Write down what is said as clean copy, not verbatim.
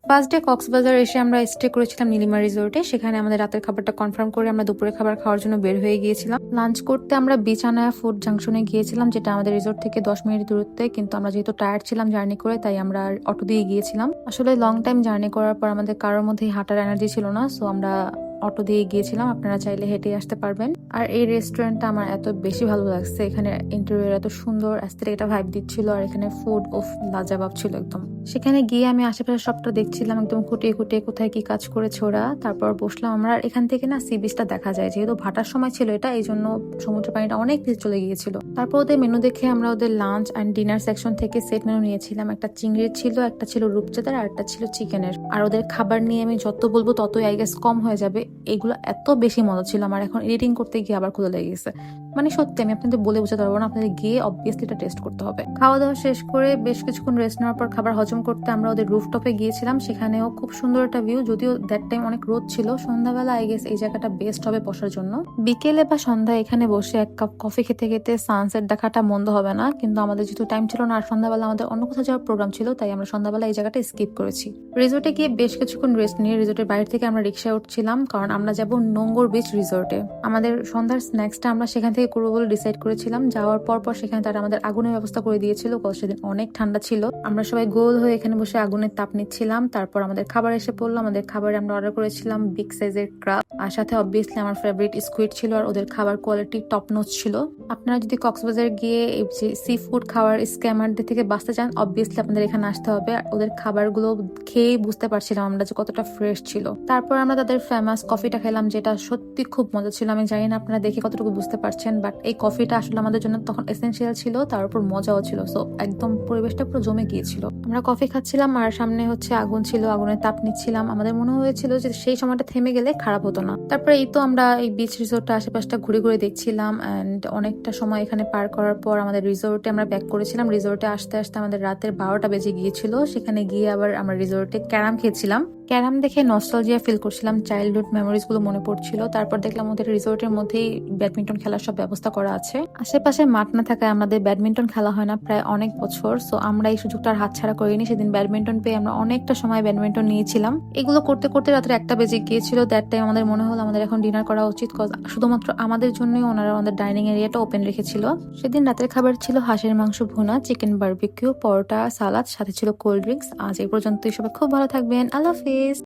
First day Cox's Bazar এসে আমরা stay করেছিলাম নীলিমা রিসোর্টে। সেখানে আমাদের রাতের খাবারটা কনফার্ম করে আমরা দুপুরে খাবার খাওয়ার জন্য বের হয়ে গিয়েছিলাম। লাঞ্চ করতে আমরা বিছানায়া ফুড জাংশনে গিয়েছিলাম, যেটা আমাদের রিসোর্ট থেকে 10 মিনিট দূরত্বে। কিন্তু আমরা যেহেতু টায়ার্ড ছিলাম জার্নি করে, তাই আমরা অটো দিয়ে গিয়েছিলাম। আসলে লং টাইম জার্নি করার পর আমাদের কারোর মধ্যেই হাঁটার এনার্জি ছিল না, সো আমরা অটো দিয়ে গিয়েছিলাম। আপনারা চাইলে হেঁটে আসতে পারবেন। আর এই রেস্টুরেন্টটা আমার এত বেশি ভালো লাগছে, এখানে ইন্টেরিয়র এত সুন্দর, অ্যাস্থেটিক একটা ভাইব দিচ্ছিল। আর এখানে ফুড লাজবাব ছিল একদম। সেখানে গিয়ে আমি আশেপাশে সবটা দেখছিলাম, একদম খুঁটিয়ে খুঁটিয়ে কোথায় কি কাজ করেছে ওরা। তারপর বসলাম আমরা। আর এখান থেকে না সি বিচটা দেখা যায়, যেহেতু ভাটার সময় ছিল এটা, এই জন্য সমুদ্র পানিটা অনেক নিচে চলে গিয়েছিল। তারপর ওদের মেনু দেখে আমরা ওদের লাঞ্চ অ্যান্ড ডিনার সেকশন থেকে সেট মেনু নিয়েছিলাম। একটা চিংড়ির ছিল, একটা ছিল রূপচাঁদার, আর একটা ছিল চিকেনের। আর ওদের খাবার নিয়ে আমি যত বলবো ততই আই গেস কম হয়ে যাবে। এগুলো এত বেশি মজা ছিল, আমার এখন এডিটিং করতে গিয়ে আবার ক্ষুধা লেগে গেছে। মানে সত্যি আমি আপনাদের বলে বোঝাতে পারবো না, আপনাদের গিয়ে অবভিয়াসলি এটা টেস্ট করতে হবে। খাওয়া দাওয়া শেষ করে বেশ কিছুক্ষণ রেস্ট নেওয়ার পর খাবার হজম করতে আমরা ওদের রুফটপে গিয়েছিলাম। সেখানেও খুব সুন্দর একটা ভিউ, যদিও দ্যাট টাইম অনেক রোদ ছিল। সন্ধ্যাবেলা আই গেস এই জায়গাটা বেস্ট হবে বসার জন্য। বিকেলে বা সন্ধ্যায় এখানে বসে এক কাপ কফি খেতে খেতে সানসেট দেখাটা মন্দ হবে না, কিন্তু আমাদের যেহেতু টাইম ছিল না আর সন্ধ্যাবেলা আমাদের অন্য কোথাও যাওয়ার প্রোগ্রাম ছিল, তাই আমরা সন্ধ্যাবেলা এই জায়গাটা স্কিপ করেছি। রিসোর্টে গিয়ে বেশ কিছুক্ষণ রেস্ট নিয়ে রিসোর্টের বাইরে থেকে আমরা রিক্সায় উঠছিলাম, কারণ আমরা যাব নোঙ্গর বিচ রিসোর্টে। আমাদের সন্ধ্যার স্ন্যাক্সটা আমরা সেখান থেকে করবো বলে ডিসাইড করেছিলাম। যাওয়ার পর সেখানে তারা আমাদের আগুনের ব্যবস্থা করে দিয়েছিল, সেদিন অনেক ঠান্ডা ছিল। আমরা সবাই গোল হয়ে এখানে বসে আগুনের তাপ নিচ্ছিলাম। তারপর আমাদের খাবার এসে পড়লো। আমাদের খাবারে আমরা অর্ডার করেছিলাম বিগ সাইজের ক্রাব, আর সাথে অবভিয়াসলি আমার ফেভারিট স্কুইড ছিল। আর ওদের খাবার কোয়ালিটি টপ নোচ ছিল। আপনারা যদি কক্সবাজার গিয়ে এই যে সি ফুড খাওয়ার স্ক্যামারদের থেকে বাঁচতে চান, অবভিয়াসলি আপনাদের এখানে আসতে হবে। ওদের খাবারগুলো খেয়ে বুঝতে পারছিলাম আমরা যে কতটা ফ্রেশ ছিল। তারপর আমরা তাদের ফেমাস কফিটা খেলাম, যেটা সত্যি খুব মজা ছিল। আমি জানি না আপনারা দেখে কতটুকু বুঝতে পারছেন, বাট এই কফিটা আসলে আমাদের জন্য তখন এসেনশিয়াল ছিল, তার উপর মজাও ছিল। সো একদম পরিবেশটা পুরো জমে গিয়েছিল। আমরা কফি খাচ্ছিলাম আর সামনে হচ্ছে আগুন ছিল, আগুনের তাপ নিচ্ছিলাম। আমাদের মনে হয়েছিল যে সেই সময়টা থেমে গেলে খারাপ হতো না। তারপরে এই তো আমরা এই বিচ রিসোর্টটা আশেপাশটা ঘুরে ঘুরে দেখছিলাম, অ্যান্ড অনেকটা সময় এখানে পার করার পর আমাদের রিসোর্টে আমরা ব্যাক করেছিলাম। রিসোর্টে আসতে আসতে আমাদের রাতের 12টা বেজে গিয়েছিল। সেখানে গিয়ে আবার আমরা রিসোর্টে ক্যারাম খেয়েছিলাম। ক্যারাম দেখে নস্টালজিয়া ফিল করছিলাম, চাইল্ডহুড মেমোরিজ গুলো মনে পড়ছিল। তারপর দেখলাম ওদের রিসোর্টের মধ্যেই ব্যাডমিন্টন খেলার সব ব্যবস্থা করা আছে। আশেপাশে মাঠ না থাকায় আমাদের ব্যাডমিন্টন খেলা হয় না প্রায় অনেক বছর। সো আমরা এই সুযোগটা আর হাতছাড়া করিনি। সেদিন ব্যাডমিন্টন পেয়ে আমরা অনেকটা সময় ব্যাডমিন্টন নিয়েছিলাম। এগুলো করতে করতে রাত্রে 1টা বেজে গিয়েছিল। দ্যাট টাইম আমাদের মনে হলো আমাদের এখন ডিনার করা উচিত, শুধুমাত্র আমাদের জন্যই ওনারা আমাদের ডাইনিং এরিয়াটা ওপেন রেখেছিল। সেদিন রাতের খাবার ছিল হাঁসের মাংস ভুনা, চিকেন বারবিকিউ, পরোটা, সালাদ, সাথে ছিল কোল্ড ড্রিঙ্কস। আজ এই পর্যন্তই। সবাই খুব ভালো থাকবেন। আল্লাহ হাফিজ।